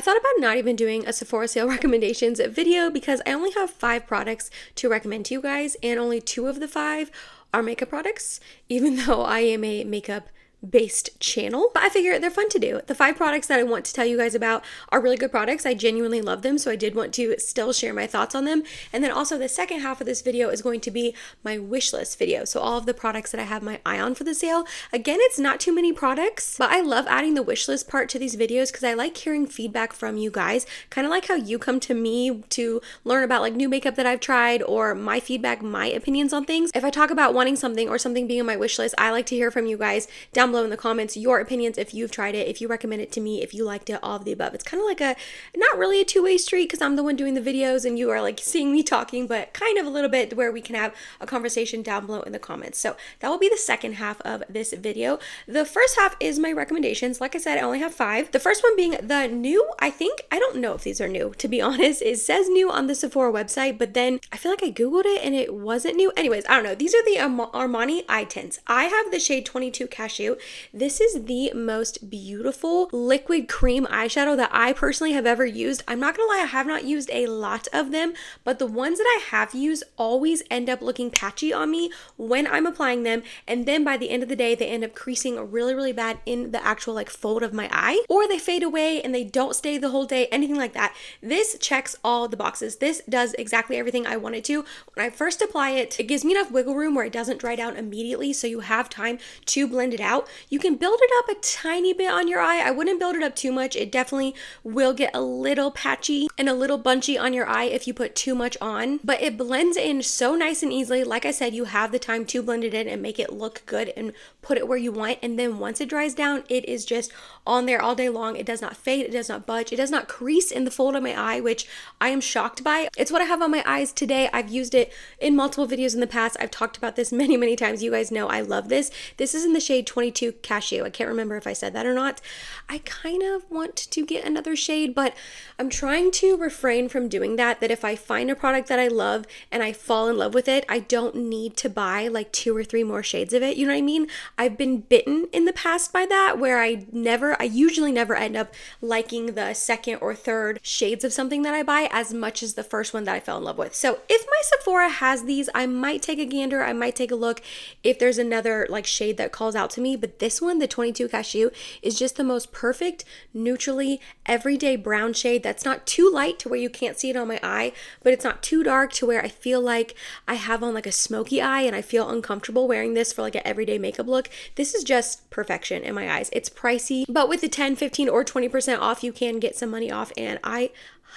I thought about not even doing a Sephora Sale Recommendations video because I only have 5 products to recommend to you guys, and only 2 of the 5 are makeup products, even though I am a makeup based channel. But I figure they're fun to do. The 5 products that I want to tell you guys about are really good products. I genuinely love them, so I did want to still share my thoughts on them. And then also the second half of this video is going to be my wish list video. So all of the products that I have my eye on for the sale. Again, it's not too many products, but I love adding the wish list part to these videos because I like hearing feedback from you guys. Kind of like how you come to me to learn about like new makeup that I've tried or my feedback, my opinions on things. If I talk about wanting something or something being on my wish list, I like to hear from you guys down below in the comments, your opinions, if you've tried it, if you recommend it to me, if you liked it, all of the above. It's kind of like a, not really a two-way street because I'm the one doing the videos and you are like seeing me talking, but kind of a little bit where we can have a conversation down below in the comments. So that will be the second half of this video. The first half is my recommendations. Like I said, I only have 5. The first one being the new, I don't know if these are new, to be honest. It says new on the Sephora website, but then I feel like I Googled it and it wasn't new. Anyways, I don't know. These are the Armani eye tints. I have the shade 22 Cashew. This is the most beautiful liquid cream eyeshadow that I personally have ever used. I'm not gonna lie, I have not used a lot of them, but the ones that I have used always end up looking patchy on me when I'm applying them, and then by the end of the day, they end up creasing really, really bad in the actual like fold of my eye, or they fade away and they don't stay the whole day, anything like that. This checks all the boxes. This does exactly everything I wanted to. When I first apply it, it gives me enough wiggle room where it doesn't dry down immediately, so you have time to blend it out. You can build it up a tiny bit on your eye. I wouldn't build it up too much. It definitely will get a little patchy and a little bunchy on your eye if you put too much on, but it blends in so nice and easily. Like I said, you have the time to blend it in and make it look good and put it where you want, and then once it dries down, it is just on there all day long. It does not fade, it does not budge, it does not crease in the fold of my eye, which I am shocked by. It's what I have on my eyes today. I've used it in multiple videos in the past. I've talked about this many times. You guys know I love this. This is in the shade 22 Cashew. I can't remember if I said that or not. I kind of want to get another shade, but I'm trying to refrain from doing that if I find a product that I love and I fall in love with it, I don't need to buy like 2 or 3 more shades of it. You know what I mean? I've been bitten in the past by that, where I usually never end up liking the second or third shades of something that I buy as much as the first one that I fell in love with. So if my Sephora has these, I might take a gander, I might take a look if there's another like shade that calls out to me, but this one, the 22 Cashew, is just the most perfect, neutrally everyday brown shade that's not too light to where you can't see it on my eye, but it's not too dark to where I feel like I have on like a smoky eye and I feel uncomfortable wearing this for like an everyday makeup look. This is just perfection in my eyes. It's pricey, but with the 10, 15, or 20% off, you can get some money off, and I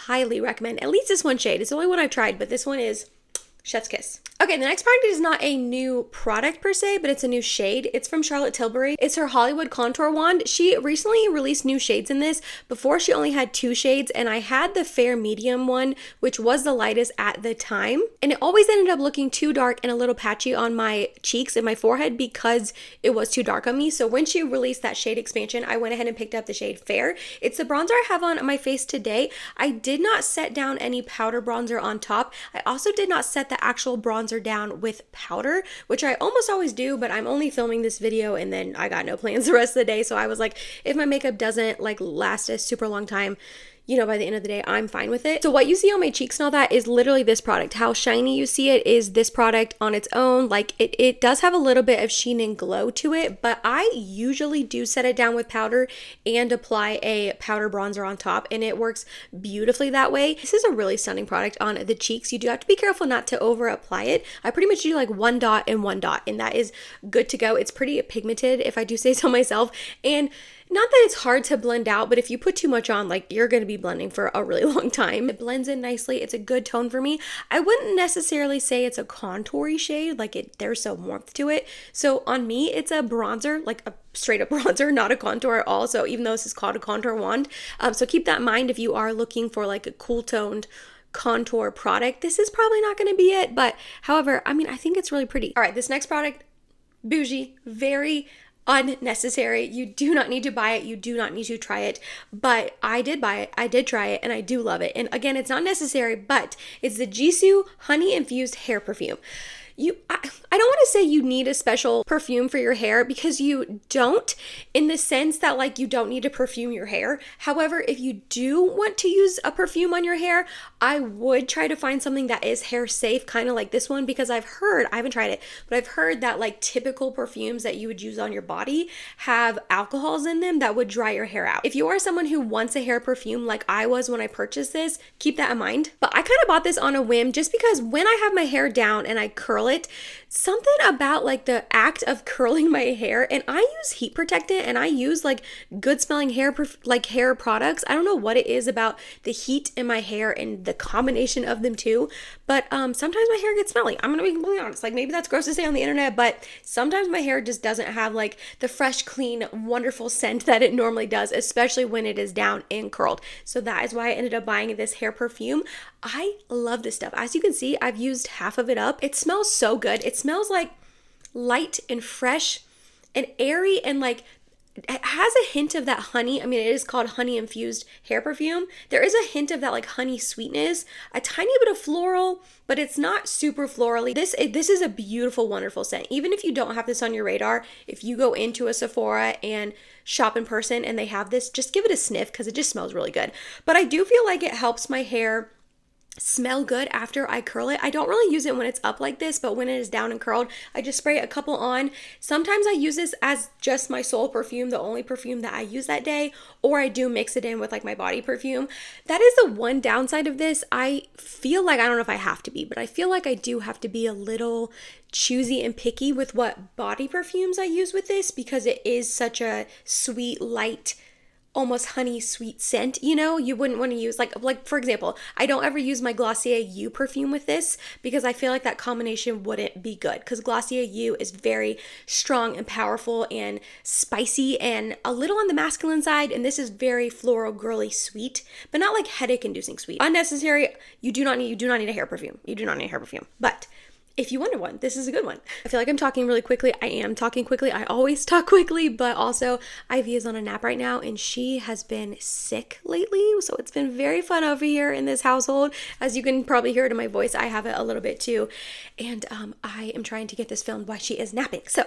highly recommend at least this one shade. It's the only one I've tried, but this one is chef's kiss. Okay, the next product is not a new product per se, but it's a new shade. It's from Charlotte Tilbury. It's her Hollywood Contour Wand. She recently released new shades in this. Before, she only had 2 shades, and I had the fair medium one, which was the lightest at the time. And it always ended up looking too dark and a little patchy on my cheeks and my forehead because it was too dark on me. So when she released that shade expansion, I went ahead and picked up the shade Fair. It's the bronzer I have on my face today. I did not set down any powder bronzer on top. I also did not set the actual bronzer down with powder, which I almost always do, but I'm only filming this video and then I got no plans the rest of the day. So I was like, if my makeup doesn't like last a super long time, you know, by the end of the day, I'm fine with it. So what you see on my cheeks and all that is literally this product. How shiny you see it is this product on its own. Like it does have a little bit of sheen and glow to it, but I usually do set it down with powder and apply a powder bronzer on top, and it works beautifully that way. This is a really stunning product on the cheeks. You do have to be careful not to over apply it. I pretty much do like 1 dot and 1 dot, and that is good to go. It's pretty pigmented, if I do say so myself, and not that it's hard to blend out, but if you put too much on, like you're going to be blending for a really long time. It blends in nicely. It's a good tone for me. I wouldn't necessarily say it's a contoury shade, like there's some warmth to it. So on me, it's a bronzer, like a straight up bronzer, not a contour at all. So even though this is called a contour wand, so keep that in mind if you are looking for like a cool toned contour product. This is probably not going to be it, but however, I mean, I think it's really pretty. All right, this next product, bougie, very unnecessary. You do not need to buy it. You do not need to try it, but I did buy it. I did try it and I do love it. And again, it's not necessary, but it's the Gisou honey infused hair perfume. I I don't want to say you need a special perfume for your hair, because you don't, in the sense that like you don't need to perfume your hair. However, if you do want to use a perfume on your hair, I would try to find something that is hair safe, kind of like this one, because I've heard, I haven't tried it, but I've heard that like typical perfumes that you would use on your body have alcohols in them that would dry your hair out. If you are someone who wants a hair perfume like I was when I purchased this, keep that in mind. But I kind of bought this on a whim just because when I have my hair down and I curl it, something about like the act of curling my hair, and I use heat protectant and I use like good smelling hair hair products. I don't know what it is about the heat in my hair and the combination of them too, but sometimes my hair gets smelly. I'm gonna be completely honest. Like, maybe that's gross to say on the internet, but sometimes my hair just doesn't have like the fresh, clean, wonderful scent that it normally does, especially when it is down and curled. So that is why I ended up buying this hair perfume. I love this stuff. As you can see, I've used half of it up. It smells so good. It smells like light and fresh and airy, and like it has a hint of that honey. I mean, it is called honey infused hair perfume. There is a hint of that like honey sweetness, a tiny bit of floral, but it's not super florally. This is a beautiful, wonderful scent. Even if you don't have this on your radar, if you go into a Sephora and shop in person and they have this, just give it a sniff because it just smells really good. But I do feel like it helps my hair smell good after I curl it. I don't really use it when it's up like this, but when it is down and curled, I just spray a couple on. Sometimes I use this as just my sole perfume, the only perfume that I use that day, or I do mix it in with like my body perfume. That is the one downside of this. I feel like, I don't know if I have to be, but I feel like I do have to be a little choosy and picky with what body perfumes I use with this, because it is such a sweet, light, almost honey sweet scent. You know, you wouldn't want to use like for example, I don't ever use my Glossier You perfume with this because I feel like that combination wouldn't be good, because Glossier You is very strong and powerful and spicy and a little on the masculine side, and this is very floral, girly, sweet, but not like headache inducing sweet. Unnecessary. You do not need a hair perfume. You do not need a hair perfume. But if you wanted one, this is a good one. I feel like I'm talking really quickly. I am talking quickly. I always talk quickly, but also Ivy is on a nap right now and she has been sick lately. So it's been very fun over here in this household. As you can probably hear it in my voice, I have it a little bit too. And I am trying to get this filmed while she is napping. So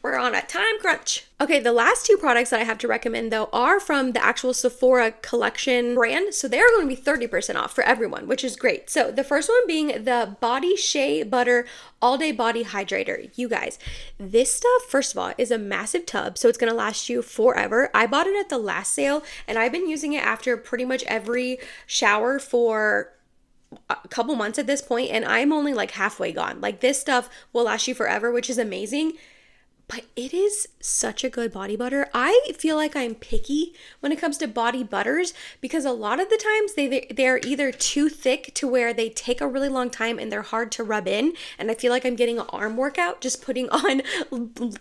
we're on a time crunch. Okay, the last two products that I have to recommend though are from the actual Sephora collection brand. So they're going to be 30% off for everyone, which is great. So the first one being the Body Shea Butter All Day Body Hydrator. You guys, this stuff, first of all, is a massive tub, so it's going to last you forever. I bought it at the last sale and I've been using it after pretty much every shower for a couple months at this point, and I'm only like halfway gone. Like, this stuff will last you forever, which is amazing. But it is such a good body butter. I feel like I'm picky when it comes to body butters because a lot of the times they're either too thick to where they take a really long time and they're hard to rub in. And I feel like I'm getting an arm workout just putting on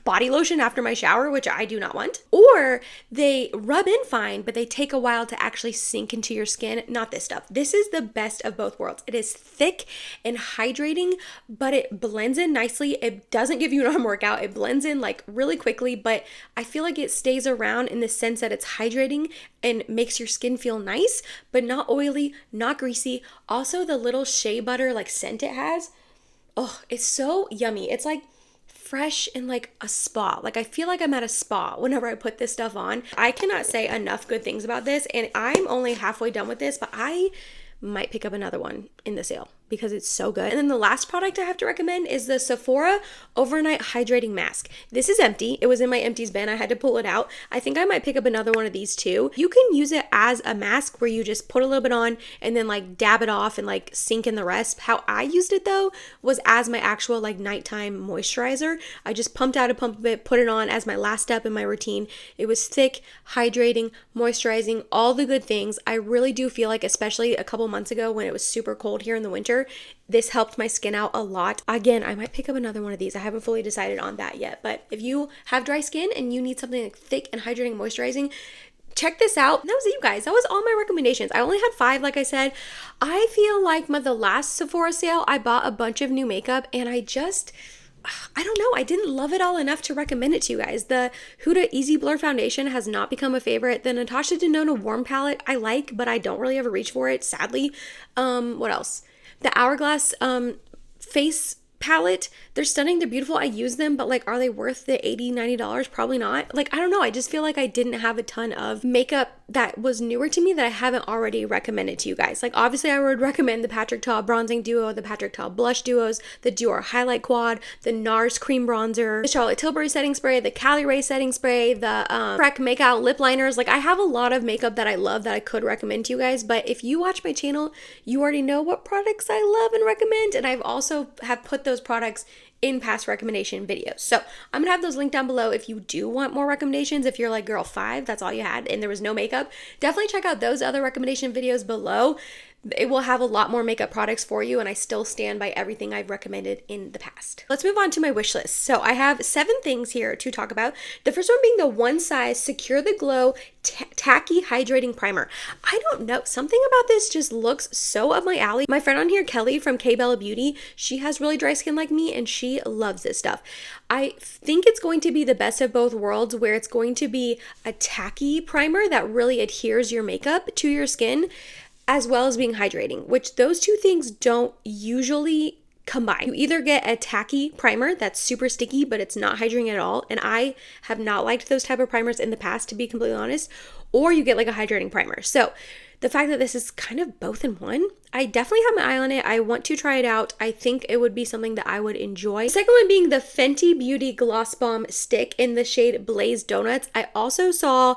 body lotion after my shower, which I do not want. Or they rub in fine, but they take a while to actually sink into your skin. Not this stuff. This is the best of both worlds. It is thick and hydrating, but it blends in nicely. It doesn't give you an arm workout. It blends in like really quickly, but I feel like it stays around in the sense that it's hydrating and makes your skin feel nice, but not oily, not greasy. Also, the little shea butter like scent it has, oh, it's so yummy. It's like fresh and like a spa. Like, I feel like I'm at a spa whenever I put this stuff on. I cannot say enough good things about this, and I'm only halfway done with this, but I might pick up another one in the sale because it's so good. And then the last product I have to recommend is the Sephora Overnight Hydrating Mask. This is empty. It was in my empties bin. I had to pull it out. I think I might pick up another one of these too. You can use it as a mask where you just put a little bit on and then like dab it off and like sink in the rest. How I used it though was as my actual like nighttime moisturizer. I just pumped out a pump of it, put it on as my last step in my routine. It was thick, hydrating, moisturizing, all the good things. I really do feel like, especially a couple months ago when it was super cold here in the winter, this helped my skin out a lot. Again, I might pick up another one of these. I haven't fully decided on that yet, but if you have dry skin and you need something like thick and hydrating, moisturizing, check this out. That was it, you guys. That was all my recommendations. I only had 5, like I said. I feel like the last Sephora sale, I bought a bunch of new makeup and I don't know, I didn't love it all enough to recommend it to you guys. The Huda Easy Blur Foundation has not become a favorite. The Natasha Denona Warm Palette I like, but I don't really ever reach for it, sadly. What else? The Hourglass face palette. They're stunning, they're beautiful, I use them, but like, are they worth the $80-90? Probably not. Like, I don't know, I just feel like I didn't have a ton of makeup that was newer to me that I haven't already recommended to you guys. Like, obviously I would recommend the Patrick Ta Bronzing Duo, the Patrick Ta Blush Duos, the Dior Highlight Quad, the NARS Cream Bronzer, the Charlotte Tilbury Setting Spray, the Cali Ray Setting Spray, the Freck Makeout Lip Liners. Like, I have a lot of makeup that I love that I could recommend to you guys, but if you watch my channel, you already know what products I love and recommend, and I've also have put those products in past recommendation videos. So I'm gonna have those linked down below if you do want more recommendations. If you're like, girl, 5, that's all you had and there was no makeup, definitely check out those other recommendation videos below. It will have a lot more makeup products for you, and I still stand by everything I've recommended in the past. Let's move on to my wish list. So I have 7 things here to talk about. The first one being the One Size Secure the Glow Tacky Hydrating Primer. I don't know, something about this just looks so up my alley. My friend on here, Kelly from K Bella Beauty, she has really dry skin like me and she loves this stuff. I think it's going to be the best of both worlds, where it's going to be a tacky primer that really adheres your makeup to your skin, as well as being hydrating, which those two things don't usually combine. You either get a tacky primer that's super sticky, but it's not hydrating at all, and I have not liked those type of primers in the past, to be completely honest, or you get like a hydrating primer. So the fact that this is kind of both in one, I definitely have my eye on it. I want to try it out. I think it would be something that I would enjoy. The second one being the Fenty Beauty Gloss Bomb Stick in the shade Blaze Donuts. I also saw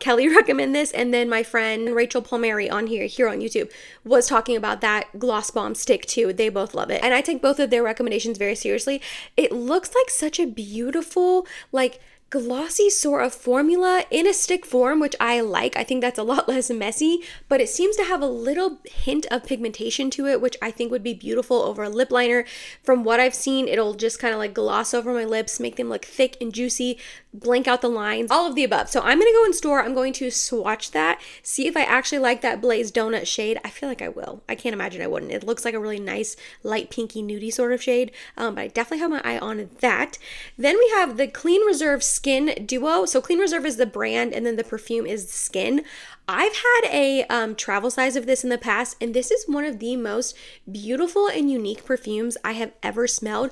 Kelly recommend this, and then my friend Rachel Palmieri on here on YouTube was talking about that gloss bomb stick too. They both love it. And I take both of their recommendations very seriously. It looks like such a beautiful, like, glossy sort of formula in a stick form, which I like. I think that's a lot less messy, but it seems to have a little hint of pigmentation to it, which I think would be beautiful over a lip liner. From what I've seen, it'll just kind of like gloss over my lips, make them look thick and juicy, blank out the lines, all of the above. So I'm going to go in store, I'm going to swatch that, see if I actually like that Blaze Donut shade. I feel like I will. I can't imagine I wouldn't. It looks like a really nice light pinky nudie sort of shade, but I definitely have my eye on that. Then we have the Clean Reserve Skin Duo. So Clean Reserve is the brand, and then the perfume is the skin. I've had a travel size of this in the past, and this is one of the most beautiful and unique perfumes I have ever smelled.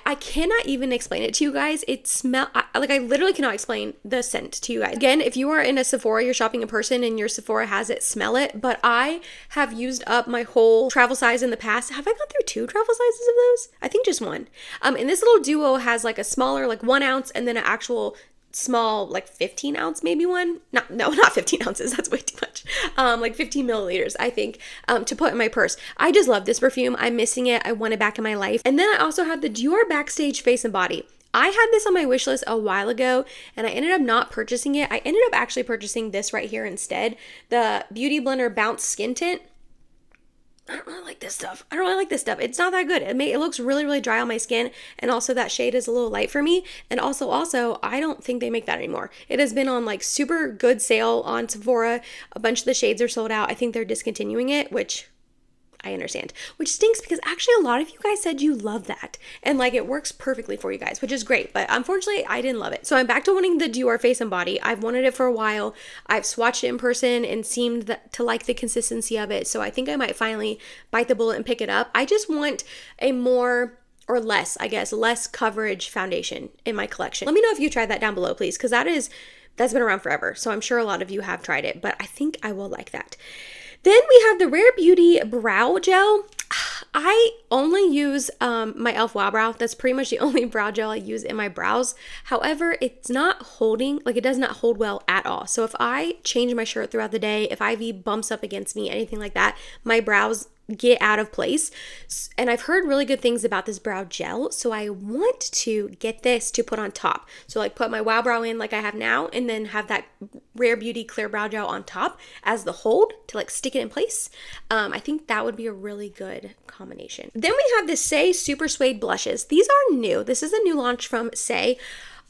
I cannot even explain it to you guys. I literally cannot explain the scent to you guys. Again, if you are in a Sephora, you're shopping in person and your Sephora has it, smell it. But I have used up my whole travel size in the past. Have I gone through 2 travel sizes of those? I think just 1. And this little duo has like a smaller, like 1 ounce, and then an actual small, like 15 ounce, maybe one. No, not 15 ounces. That's way too much. Like 15 milliliters, I think, to put in my purse. I just love this perfume. I'm missing it. I want it back in my life. And then I also have the Dior Backstage Face and Body. I had this on my wish list a while ago, and I ended up not purchasing it. I ended up actually purchasing this right here instead, the Beauty Blender Bounce Skin Tint. I don't really like this stuff. It's not that good. It looks really, really dry on my skin, and also that shade is a little light for me. And also, I don't think they make that anymore. It has been on like super good sale on Sephora. A bunch of the shades are sold out. I think they're discontinuing it, which I understand, which stinks because actually a lot of you guys said you love that, and like it works perfectly for you guys, which is great, but unfortunately I didn't love it. So I'm back to wanting the Dior Face and Body. I've wanted it for a while. I've swatched it in person and seemed to like the consistency of it, so I think I might finally bite the bullet and pick it up. I just want a more, or less, I guess, less coverage foundation in my collection. Let me know if you tried that down below, please, because that's been around forever, so I'm sure a lot of you have tried it, but I think I will like that. Then we have the Rare Beauty Brow Gel. I only use my e.l.f. Wow Brow. That's pretty much the only brow gel I use in my brows. However, it's not holding, like it does not hold well at all. So if I change my shirt throughout the day, if Ivy bumps up against me, anything like that, my brows get out of place. And I've heard really good things about this brow gel, so I want to get this to put on top. So like put my Wow Brow in like I have now, and then have that Rare Beauty Clear Brow Gel on top as the hold to like stick it in place. I think that would be a really good combination. Then we have the Saie Super Suede Blushes. These are new. This is a new launch from Saie.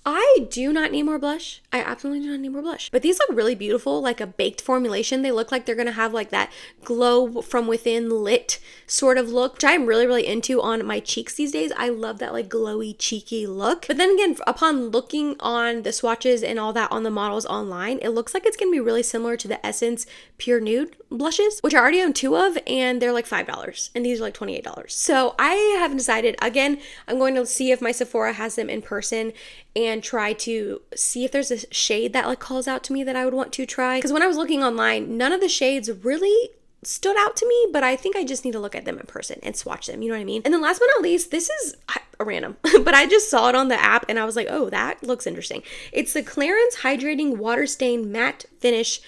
I do not need more blush. I absolutely do not need more blush. But these look really beautiful, like a baked formulation. They look like they're gonna have like that glow from within lit sort of look, which I'm really, really into on my cheeks these days. I love that like glowy, cheeky look. But then again, upon looking on the swatches and all that on the models online, it looks like it's gonna be really similar to the Essence Pure Nude blushes, which I already own 2 of, and they're like $5, and these are like $28. So I haven't decided. Again, I'm going to see if my Sephora has them in person and try to see if there's a shade that like calls out to me that I would want to try. Because when I was looking online, none of the shades really stood out to me, but I think I just need to look at them in person and swatch them, you know what I mean? And then last but not least, this is a random, but I just saw it on the app and I was like, oh, that looks interesting. It's the Clarins Hydrating Water Stain Matte Finish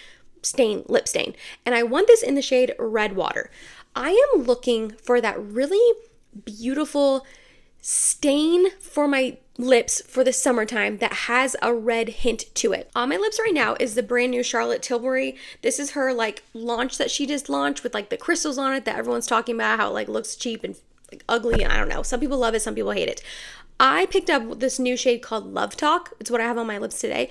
Lip Stain. And I want this in the shade Red Water. I am looking for that really beautiful stain for my lips for the summertime that has a red hint to it. On my lips right now is the brand new Charlotte Tilbury. This is her like launch that she just launched with like the crystals on it that everyone's talking about, how it like looks cheap and like ugly, and I don't know. Some people love it, some people hate it. I picked up this new shade called Love Talk. It's what I have on my lips today.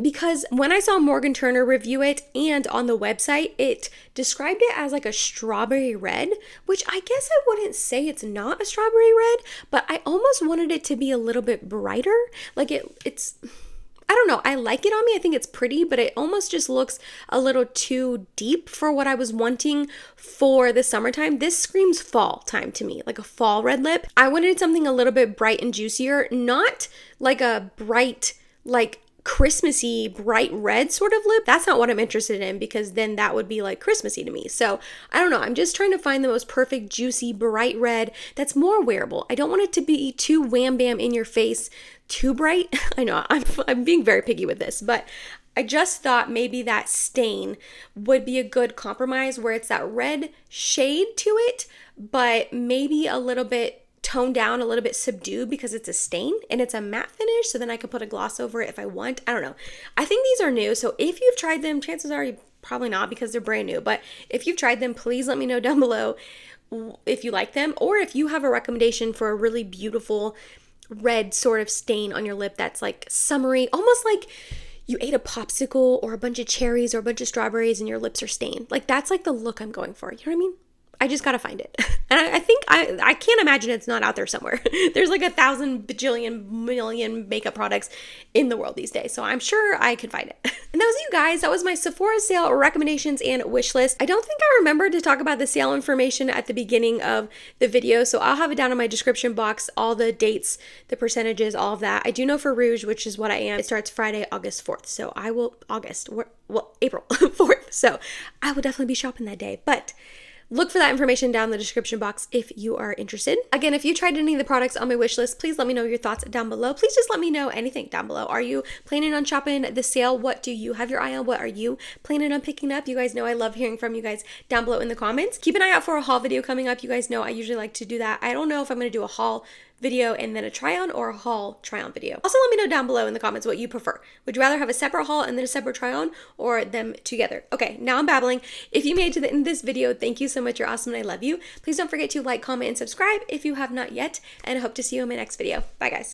Because when I saw Morgan Turner review it and on the website, it described it as like a strawberry red, which I guess I wouldn't say it's not a strawberry red, but I almost wanted it to be a little bit brighter. Like it's, I don't know, I like it on me. I think it's pretty, but it almost just looks a little too deep for what I was wanting for the summertime. This screams fall time to me, like a fall red lip. I wanted something a little bit bright and juicier, not like a bright, like Christmassy bright red sort of lip. That's not what I'm interested in, because then that would be like Christmassy to me. So I don't know, I'm just trying to find the most perfect juicy bright red that's more wearable. I don't want it to be too wham bam in your face, too bright. I know I'm being very picky with this, but I just thought maybe that stain would be a good compromise where it's that red shade to it, but maybe a little bit toned down, a little bit subdued, because it's a stain and it's a matte finish, so then I could put a gloss over it if I want. I don't know. I think these are new, so if you've tried them, chances are you probably not, because they're brand new, but if you've tried them, please let me know down below if you like them, or if you have a recommendation for a really beautiful red sort of stain on your lip that's like summery, almost like you ate a popsicle or a bunch of cherries or a bunch of strawberries and your lips are stained. Like that's like the look I'm going for, you know what I mean? I just gotta find it. And I think I can't imagine it's not out there somewhere. There's like 1,000 bajillion million makeup products in the world these days, so I'm sure I could find it. And that was it, you guys. That was my Sephora sale recommendations and wish list. I don't think I remembered to talk about the sale information at the beginning of the video, so I'll have it down in my description box, all the dates, the percentages, all of that. I do know for Rouge, which is what I am, it starts Friday, August 4th. So I will, April 4th. So I will definitely be shopping that day. But look for that information down in the description box if you are interested. Again, if you tried any of the products on my wish list, please let me know your thoughts down below. Please just let me know anything down below. Are you planning on shopping the sale? What do you have your eye on? What are you planning on picking up? You guys know I love hearing from you guys down below in the comments. Keep an eye out for a haul video coming up. You guys know I usually like to do that. I don't know if I'm going to do a haul video and then a try on or a haul try on video. Also, let me know down below in the comments what you prefer. Would you rather have a separate haul and then a separate try on, or them together? Okay, now I'm babbling. If you made it to the end of this video, thank you so much. You're awesome and I love you. Please don't forget to like, comment, and subscribe if you have not yet, and I hope to see you in my next video. Bye guys.